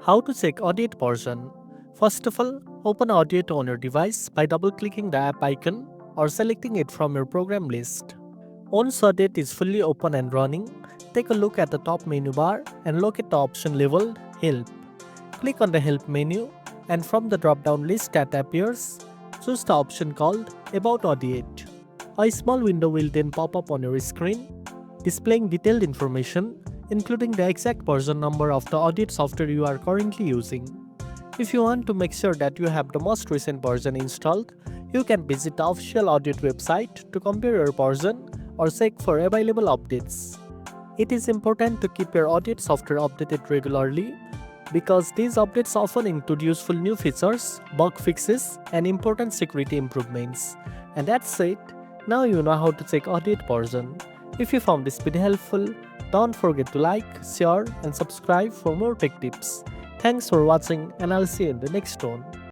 How to check Audiate version? First of all, open Audiate on your device by double-clicking the app icon or selecting it from your program list. Once Audiate is fully open and running, take a look at the top menu bar and locate the option labeled Help. Click on the Help menu and from the drop-down list that appears, choose the option called About Audiate. A small window will then pop up on your screen, displaying detailed information including the exact version number of the Audiate software you are currently using. If you want to make sure that you have the most recent version installed, you can visit the official Audiate website to compare your version or check for available updates. It is important to keep your Audiate software updated regularly because these updates often include useful new features, bug fixes, and important security improvements. And that's it. Now you know how to check Audiate version. If you found this video helpful, don't forget to like, share, and subscribe for more tech tips. Thanks for watching, and I'll see you in the next one.